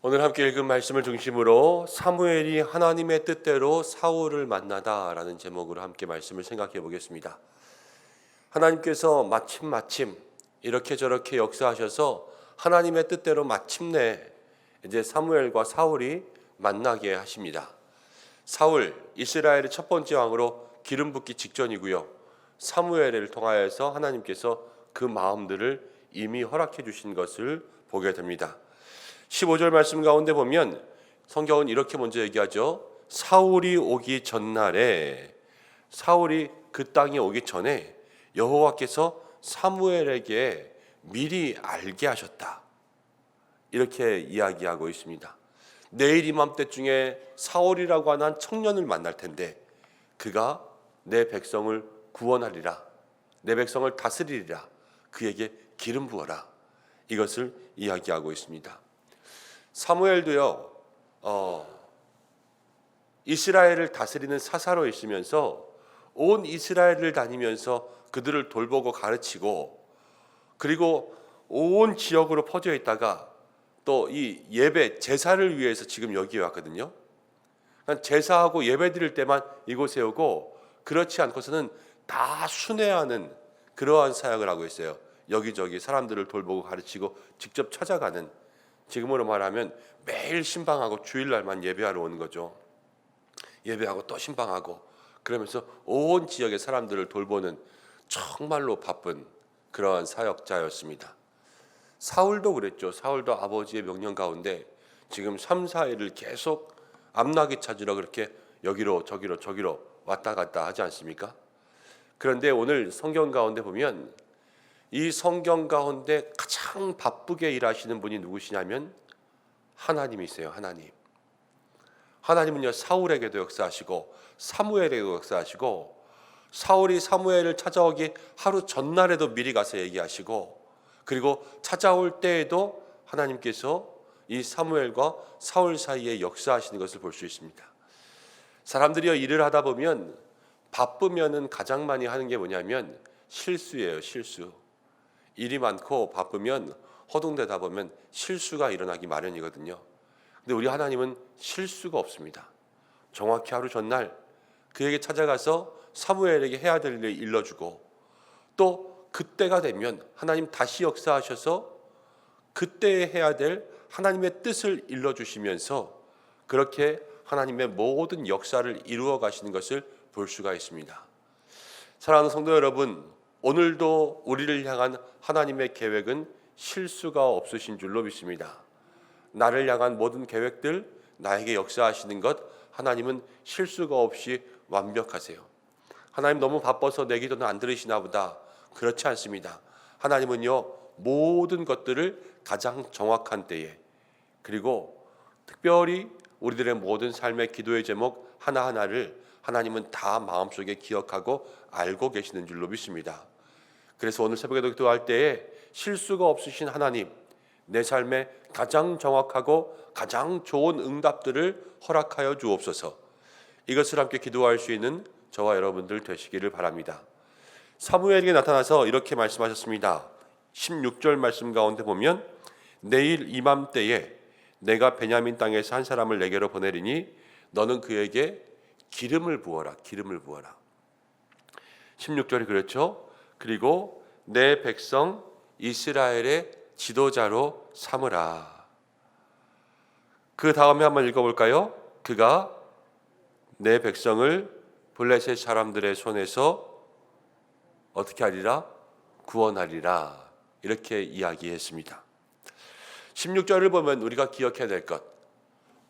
오늘 함께 읽은 말씀을 중심으로 사무엘이 하나님의 뜻대로 사울을 만나다라는 제목으로 함께 말씀을 생각해 보겠습니다. 하나님께서 마침 이렇게 저렇게 역사하셔서 하나님의 뜻대로 마침내 이제 사무엘과 사울이 만나게 하십니다. 사울, 이스라엘의 첫 번째 왕으로 기름 붓기 직전이고요. 사무엘을 통하여서 하나님께서 그 마음들을 이미 허락해 주신 것을 보게 됩니다. 15절 말씀 가운데 보면 성경은 이렇게 먼저 얘기하죠. 사울이 오기 전날에, 사울이 그 땅에 오기 전에 여호와께서 사무엘에게 미리 알게 하셨다, 이렇게 이야기하고 있습니다. 내일 이맘때쯤에 사울이라고 하는 한 청년을 만날 텐데 그가 내 백성을 구원하리라, 내 백성을 다스리리라, 그에게 기름 부어라, 이것을 이야기하고 있습니다. 사무엘도요, 이스라엘을 다스리는 사사로 있으면서 온 이스라엘을 다니면서 그들을 돌보고 가르치고, 그리고 온 지역으로 퍼져 있다가 또 이 예배 제사를 위해서 지금 여기에 왔거든요. 그러니까 제사하고 예배 드릴 때만 이곳에 오고, 그렇지 않고서는 다 순회하는 그러한 사역을 하고 있어요. 여기저기 사람들을 돌보고 가르치고 직접 찾아가는, 지금으로 말하면 매일 신방하고 주일날만 예배하러 오는 거죠. 예배하고 또 신방하고, 그러면서 온 지역의 사람들을 돌보는 정말로 바쁜 그러한 사역자였습니다. 사울도 그랬죠. 사울도 아버지의 명령 가운데 지금 3, 4일을 계속 암나귀 찾으러 그렇게 여기로 저기로 왔다 갔다 하지 않습니까? 그런데 오늘 성경 가운데 보면 이 성경 가운데 가장 바쁘게 일하시는 분이 누구시냐면 하나님이세요. 하나님은요, 사울에게도 역사하시고 사무엘에게도 역사하시고, 사울이 사무엘을 찾아오기 하루 전날에도 미리 가서 얘기하시고, 그리고 찾아올 때에도 하나님께서 이 사무엘과 사울 사이에 역사하시는 것을 볼 수 있습니다. 사람들이 일을 하다 보면 바쁘면은 가장 많이 하는 게 뭐냐면 실수예요. 실수. 일이 많고 바쁘면 허둥대다 보면 실수가 일어나기 마련이거든요. 근데 우리 하나님은 실수가 없습니다. 정확히 하루 전날 그에게 찾아가서 사무엘에게 해야 될 일을 일러주고, 또 그때가 되면 하나님 다시 역사하셔서 그때에 해야 될 하나님의 뜻을 일러주시면서 그렇게 하나님의 모든 역사를 이루어 가시는 것을 볼 수가 있습니다. 사랑하는 성도 여러분, 오늘도 우리를 향한 하나님의 계획은 실수가 없으신 줄로 믿습니다. 나를 향한 모든 계획들, 나에게 역사하시는 것, 하나님은 실수가 없이 완벽하세요. 하나님 너무 바빠서 내 기도는 안 들으시나 보다. 그렇지 않습니다. 하나님은요, 모든 것들을 가장 정확한 때에, 그리고 특별히 우리들의 모든 삶의 기도의 제목 하나하나를 하나님은 다 마음속에 기억하고 알고 계시는 줄로 믿습니다. 그래서 오늘 새벽에 기도할 때에 실수가 없으신 하나님, 내 삶에 가장 정확하고 가장 좋은 응답들을 허락하여 주옵소서. 이것을 함께 기도할 수 있는 저와 여러분들 되시기를 바랍니다. 사무엘에게 나타나서 이렇게 말씀하셨습니다. 16절 말씀 가운데 보면 내일 이맘때에 내가 베냐민 땅에서 한 사람을 내게로 보내리니 너는 그에게 기름을 부어라. 16절이 그렇죠. 그리고 내 백성 이스라엘의 지도자로 삼으라. 그 다음에 한번 읽어볼까요? 그가 내 백성을 블레셋 사람들의 손에서 어떻게 하리라? 구원하리라. 이렇게 이야기했습니다. 16절을 보면 우리가 기억해야 될 것,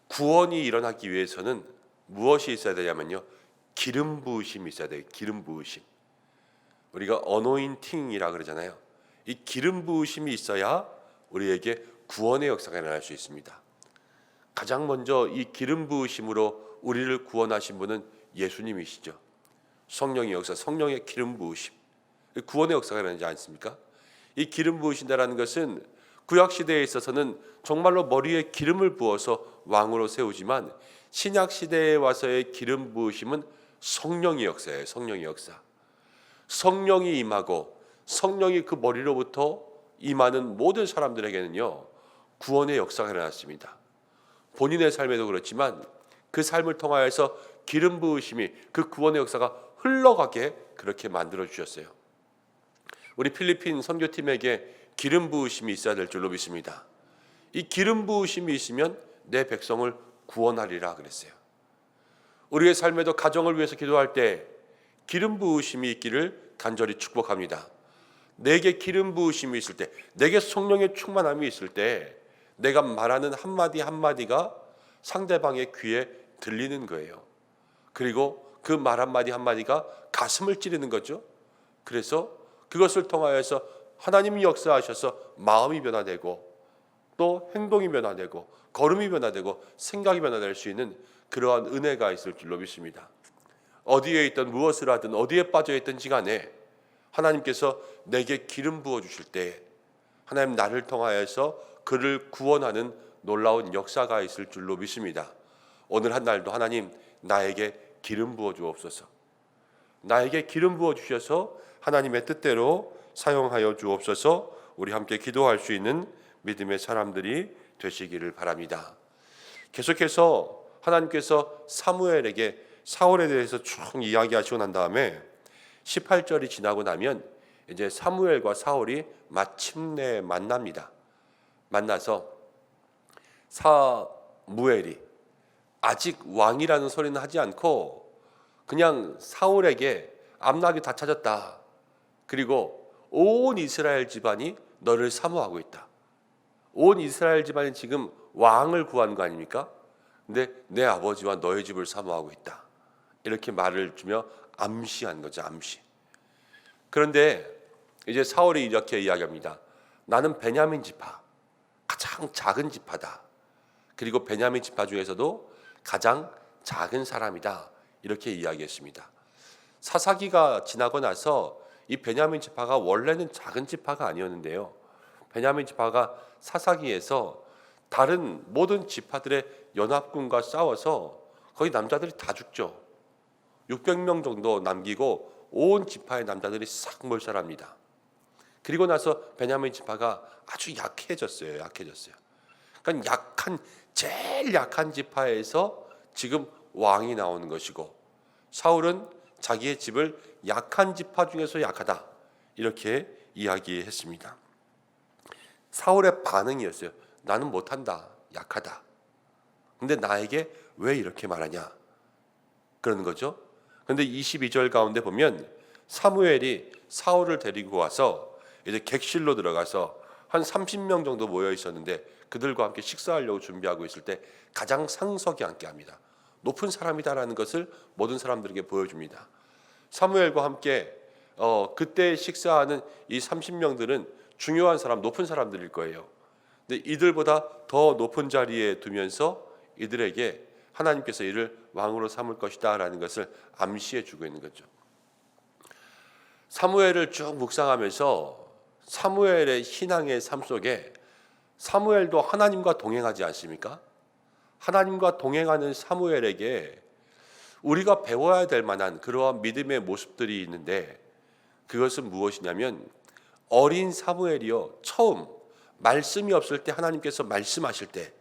구원이 일어나기 위해서는 무엇이 있어야 되냐면요, 기름 부으심이 있어야 돼요. 기름 부으심. 우리가 어노인팅이라 그러잖아요. 이 기름 부으심이 있어야 우리에게 구원의 역사가 일어날 수 있습니다. 가장 먼저 이 기름 부으심으로 우리를 구원하신 분은 예수님이시죠. 성령의 역사, 성령의 기름 부으심, 구원의 역사가 일어나지 않습니까? 이 기름 부으신다라는 것은 구약 시대에 있어서는 정말로 머리에 기름을 부어서 왕으로 세우지만, 신약 시대에 와서의 기름 부으심은 성령의 역사예요. 성령의 역사. 성령이 임하고 성령이 그 머리로부터 임하는 모든 사람들에게는요, 구원의 역사가 일어났습니다. 본인의 삶에도 그렇지만 그 삶을 통하여서 기름 부으심이 그 구원의 역사가 흘러가게 그렇게 만들어 주셨어요. 우리 필리핀 선교팀에게 기름 부으심이 있어야 될 줄로 믿습니다. 이 기름 부으심이 있으면 내 백성을 구원하리라 그랬어요. 우리의 삶에도 가정을 위해서 기도할 때 기름 부으심이 있기를 간절히 축복합니다. 내게 기름 부으심이 있을 때, 내게 성령의 충만함이 있을 때 내가 말하는 한마디 한마디가 상대방의 귀에 들리는 거예요. 그리고 그 말 한마디 한마디가 가슴을 찌르는 거죠. 그래서 그것을 통하여서 하나님이 역사하셔서 마음이 변화되고 또 행동이 변화되고 걸음이 변화되고 생각이 변화될 수 있는 그러한 은혜가 있을 줄로 믿습니다. 어디에 있든 무엇을 하든 어디에 빠져 있든지 간에 하나님께서 내게 기름 부어 주실 때 하나님 나를 통하여서 그를 구원하는 놀라운 역사가 있을 줄로 믿습니다. 오늘 한 날도 하나님 나에게 기름 부어 주옵소서. 나에게 기름 부어 주셔서 하나님의 뜻대로 사용하여 주옵소서. 우리 함께 기도할 수 있는 믿음의 사람들이 되시기를 바랍니다. 계속해서 하나님께서 사무엘에게 사울에 대해서 쭉 이야기하시고 난 다음에 18절이 지나고 나면 이제 사무엘과 사울이 마침내 만납니다. 만나서 사무엘이 아직 왕이라는 소리는 하지 않고 그냥 사울에게 암낙이 다 찾았다. 그리고 온 이스라엘 집안이 너를 사모하고 있다. 온 이스라엘 집안이 지금 왕을 구한 거 아닙니까? 근데 내 아버지와 너의 집을 사모하고 있다. 이렇게 말을 주며 암시한 거죠. 암시. 그런데 이제 사울이 이렇게 이야기합니다. 나는 베냐민 지파, 가장 작은 지파다. 그리고 베냐민 지파 중에서도 가장 작은 사람이다. 이렇게 이야기했습니다. 사사기가 지나고 나서 이 베냐민 지파가 원래는 작은 지파가 아니었는데요. 베냐민 지파가 사사기에서 다른 모든 지파들의 연합군과 싸워서 거의 남자들이 다 죽죠. 600명 정도 남기고 온 지파의 남자들이 싹 몰살합니다. 그리고 나서 베냐민 지파가 아주 약해졌어요. 그러니까 제일 약한 지파에서 지금 왕이 나오는 것이고 사울은 자기의 집을 약한 지파 중에서 약하다. 이렇게 이야기했습니다. 사울의 반응이었어요. 나는 못한다. 약하다. 근데 나에게 왜 이렇게 말하냐? 그러는 거죠. 그런데 22절 가운데 보면 사무엘이 사울을 데리고 와서 이제 객실로 들어가서 한 30명 정도 모여 있었는데 그들과 함께 식사하려고 준비하고 있을 때 가장 상석에 앉게 합니다. 높은 사람이다라는 것을 모든 사람들에게 보여줍니다. 사무엘과 함께 그때 식사하는 이 30명들은 중요한 사람, 높은 사람들일 거예요. 근데 이들보다 더 높은 자리에 두면서 이들에게 하나님께서 이를 왕으로 삼을 것이다 라는 것을 암시해 주고 있는 거죠. 사무엘을 쭉 묵상하면서 사무엘의 신앙의 삶 속에 사무엘도 하나님과 동행하지 않습니까? 하나님과 동행하는 사무엘에게 우리가 배워야 될 만한 그러한 믿음의 모습들이 있는데 그것은 무엇이냐면 어린 사무엘이요 처음 말씀이 없을 때 하나님께서 말씀하실 때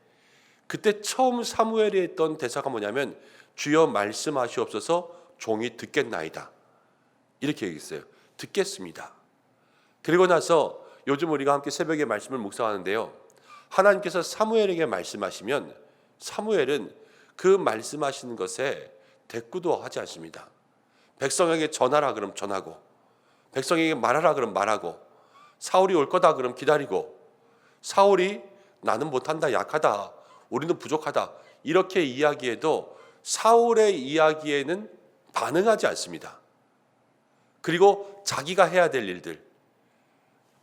그때 처음 사무엘이 했던 대사가 뭐냐면 주여 말씀하시옵소서 종이 듣겠나이다. 이렇게 얘기했어요. 듣겠습니다. 그리고 나서 요즘 우리가 함께 새벽에 말씀을 묵상하는데요. 하나님께서 사무엘에게 말씀하시면 사무엘은 그 말씀하시는 것에 대꾸도 하지 않습니다. 백성에게 전하라 그럼 전하고 백성에게 말하라 그럼 말하고 사울이 올 거다 그럼 기다리고 사울이 나는 못한다 약하다 우리는 부족하다 이렇게 이야기해도 사울의 이야기에는 반응하지 않습니다. 그리고 자기가 해야 될 일들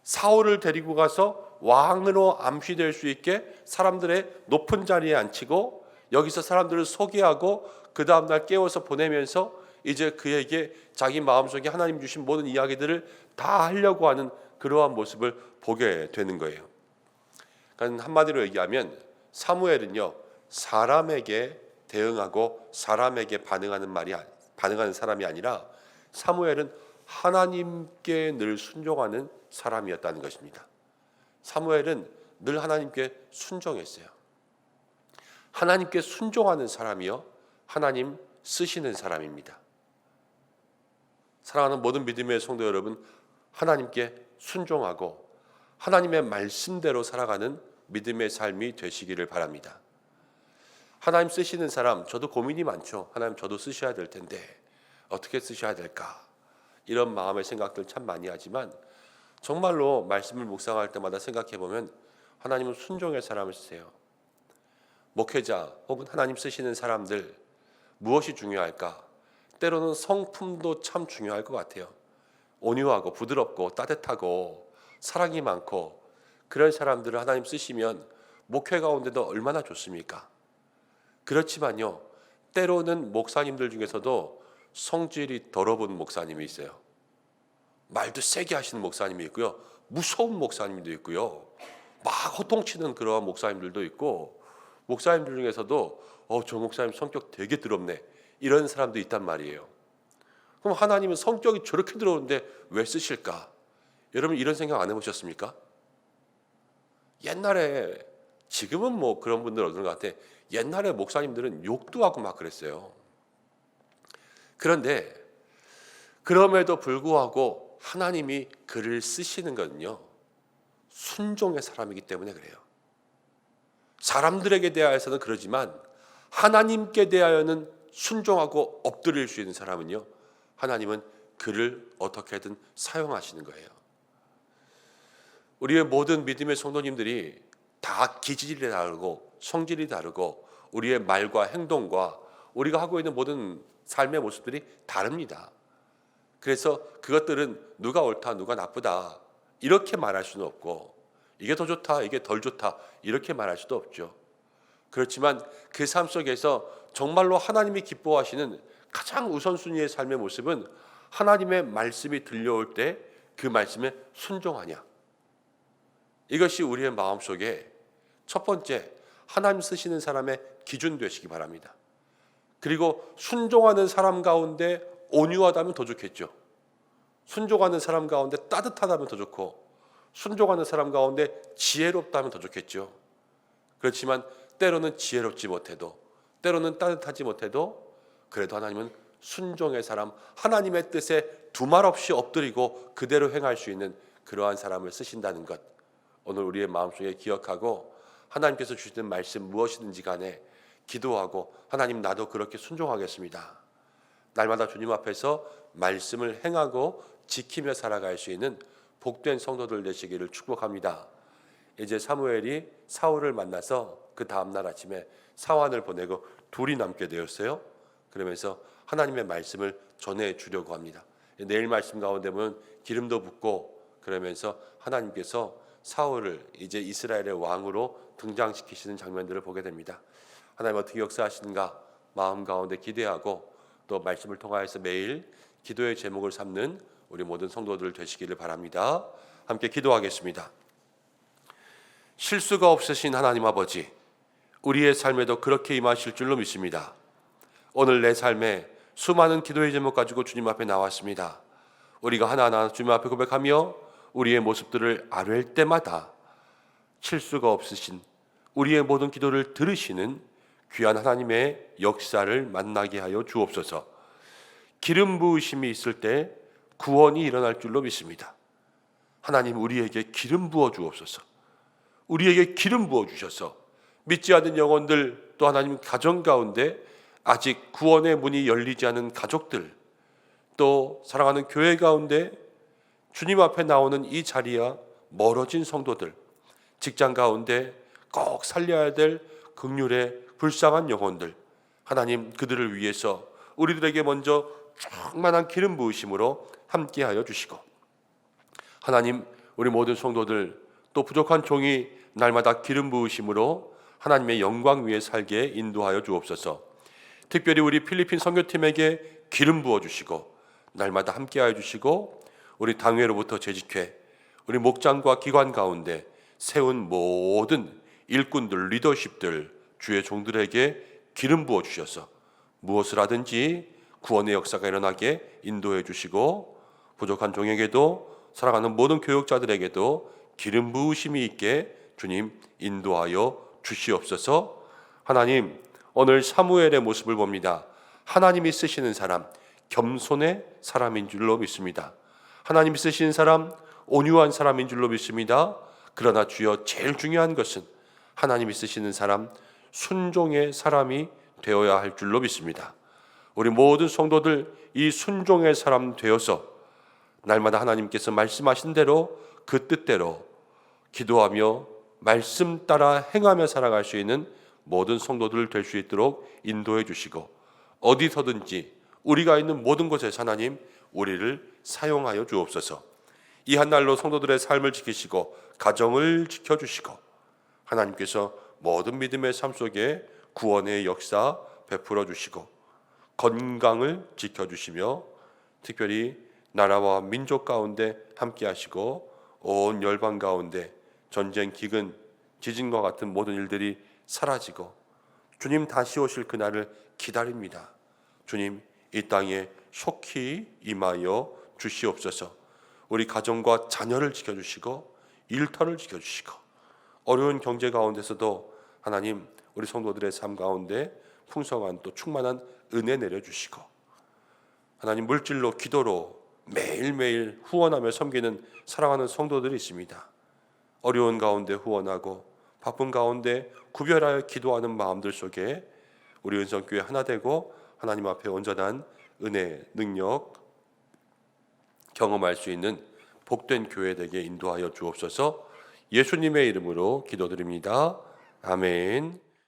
사울을 데리고 가서 왕으로 암시될 수 있게 사람들의 높은 자리에 앉히고 여기서 사람들을 소개하고 그 다음날 깨워서 보내면서 이제 그에게 자기 마음속에 하나님 주신 모든 이야기들을 다 하려고 하는 그러한 모습을 보게 되는 거예요. 그러니까 한마디로 얘기하면 사무엘은요 사람에게 대응하고 사람에게 반응하는 사람이 아니라 사무엘은 하나님께 늘 순종하는 사람이었다는 것입니다. 사무엘은 늘 하나님께 순종했어요. 하나님께 순종하는 사람이요 하나님 쓰시는 사람입니다. 사랑하는 모든 믿음의 성도 여러분, 하나님께 순종하고 하나님의 말씀대로 살아가는 믿음의 삶이 되시기를 바랍니다. 하나님 쓰시는 사람, 저도 고민이 많죠. 하나님 저도 쓰셔야 될 텐데 어떻게 쓰셔야 될까? 이런 마음의 생각들 참 많이 하지만 정말로 말씀을 묵상할 때마다 생각해 보면 하나님은 순종의 사람을 쓰세요. 목회자 혹은 하나님 쓰시는 사람들 무엇이 중요할까? 때로는 성품도 참 중요할 것 같아요. 온유하고 부드럽고 따뜻하고 사랑이 많고 그런 사람들을 하나님 쓰시면 목회 가운데도 얼마나 좋습니까? 그렇지만요, 때로는 목사님들 중에서도 성질이 더러운 목사님이 있어요. 말도 세게 하시는 목사님이 있고요, 무서운 목사님도 있고요, 막 호통치는 그러한 목사님들도 있고, 목사님들 중에서도 저 목사님 성격 되게 더럽네 이런 사람도 있단 말이에요. 그럼 하나님은 성격이 저렇게 더러운데 왜 쓰실까? 여러분 이런 생각 안 해보셨습니까? 옛날에, 지금은 뭐 그런 분들 없는 것 같아. 옛날에 목사님들은 욕도 하고 막 그랬어요. 그런데 그럼에도 불구하고 하나님이 그를 쓰시는 건요, 순종의 사람이기 때문에 그래요. 사람들에게 대하여서는 그러지만 하나님께 대하여는 순종하고 엎드릴 수 있는 사람은요, 하나님은 그를 어떻게든 사용하시는 거예요. 우리의 모든 믿음의 성도님들이 다 기질이 다르고 성질이 다르고 우리의 말과 행동과 우리가 하고 있는 모든 삶의 모습들이 다릅니다. 그래서 그것들은 누가 옳다 누가 나쁘다 이렇게 말할 수는 없고, 이게 더 좋다 이게 덜 좋다 이렇게 말할 수도 없죠. 그렇지만 그 삶 속에서 정말로 하나님이 기뻐하시는 가장 우선순위의 삶의 모습은 하나님의 말씀이 들려올 때 그 말씀에 순종하냐, 이것이 우리의 마음속에 첫 번째 하나님 쓰시는 사람의 기준 되시기 바랍니다. 그리고 순종하는 사람 가운데 온유하다면 더 좋겠죠. 순종하는 사람 가운데 따뜻하다면 더 좋고, 순종하는 사람 가운데 지혜롭다면 더 좋겠죠. 그렇지만 때로는 지혜롭지 못해도, 때로는 따뜻하지 못해도, 그래도 하나님은 순종의 사람, 하나님의 뜻에 두말 없이 엎드리고 그대로 행할 수 있는 그러한 사람을 쓰신다는 것, 오늘 우리의 마음속에 기억하고 하나님께서 주시는 말씀 무엇이든지 간에 기도하고, 하나님 나도 그렇게 순종하겠습니다. 날마다 주님 앞에서 말씀을 행하고 지키며 살아갈 수 있는 복된 성도들 되시기를 축복합니다. 이제 사무엘이 사울을 만나서 그 다음날 아침에 사환을 보내고 둘이 남게 되었어요. 그러면서 하나님의 말씀을 전해 주려고 합니다. 내일 말씀 가운데 보면 기름도 붓고, 그러면서 하나님께서 사울을 이제 이스라엘의 왕으로 등장시키시는 장면들을 보게 됩니다. 하나님 어떻게 역사하시는가 마음 가운데 기대하고, 또 말씀을 통하여서 매일 기도의 제목을 삼는 우리 모든 성도들 되시기를 바랍니다. 함께 기도하겠습니다. 실수가 없으신 하나님 아버지, 우리의 삶에도 그렇게 임하실 줄로 믿습니다. 오늘 내 삶에 수많은 기도의 제목 가지고 주님 앞에 나왔습니다. 우리가 하나하나 주님 앞에 고백하며 우리의 모습들을 아뢰을 때마다 실수가 없으신 우리의 모든 기도를 들으시는 귀한 하나님의 역사를 만나게 하여 주옵소서. 기름 부으심이 있을 때 구원이 일어날 줄로 믿습니다. 하나님 우리에게 기름 부어 주옵소서. 우리에게 기름 부어 주셔서 믿지 않는 영혼들, 또 하나님 가정 가운데 아직 구원의 문이 열리지 않은 가족들, 또 사랑하는 교회 가운데 주님 앞에 나오는 이 자리와 멀어진 성도들, 직장 가운데 꼭 살려야 될 긍휼의 불쌍한 영혼들, 하나님 그들을 위해서 우리들에게 먼저 충만한 기름 부으심으로 함께하여 주시고, 하나님 우리 모든 성도들 또 부족한 종이 날마다 기름 부으심으로 하나님의 영광 위에 살게 인도하여 주옵소서. 특별히 우리 필리핀 선교팀에게 기름 부어주시고 날마다 함께하여 주시고, 우리 당회로부터 재직회 우리 목장과 기관 가운데 세운 모든 일꾼들, 리더십들, 주의 종들에게 기름 부어주셔서 무엇을 하든지 구원의 역사가 일어나게 인도해 주시고, 부족한 종에게도 사랑하는 모든 교육자들에게도 기름 부으심이 있게 주님 인도하여 주시옵소서. 하나님, 오늘 사무엘의 모습을 봅니다. 하나님이 쓰시는 사람, 겸손의 사람인 줄로 믿습니다. 하나님이 쓰시는 사람, 온유한 사람인 줄로 믿습니다. 그러나 주여, 제일 중요한 것은 하나님이 쓰시는 사람, 순종의 사람이 되어야 할 줄로 믿습니다. 우리 모든 성도들 이 순종의 사람 되어서 날마다 하나님께서 말씀하신 대로 그 뜻대로 기도하며 말씀 따라 행하며 살아갈 수 있는 모든 성도들 될 수 있도록 인도해 주시고, 어디서든지 우리가 있는 모든 곳에서 하나님 우리를 사용하여 주옵소서. 이 한날로 성도들의 삶을 지키시고 가정을 지켜주시고, 하나님께서 모든 믿음의 삶 속에 구원의 역사 베풀어 주시고 건강을 지켜주시며, 특별히 나라와 민족 가운데 함께 하시고 온 열방 가운데 전쟁, 기근, 지진과 같은 모든 일들이 사라지고 주님 다시 오실 그날을 기다립니다. 주님, 이 땅에 속히 임하여 주시옵소서. 우리 가정과 자녀를 지켜주시고 일터를 지켜주시고, 어려운 경제 가운데서도 하나님 우리 성도들의 삶 가운데 풍성한 또 충만한 은혜 내려주시고, 하나님 물질로 기도로 매일매일 후원하며 섬기는 사랑하는 성도들이 있습니다. 어려운 가운데 후원하고 바쁜 가운데 구별하여 기도하는 마음들 속에 우리 은성교회 하나 되고 하나님 앞에 온전한 은혜, 능력 경험할 수 있는 복된 교회 되게 인도하여 주옵소서. 예수님의 이름으로 기도드립니다. 아멘.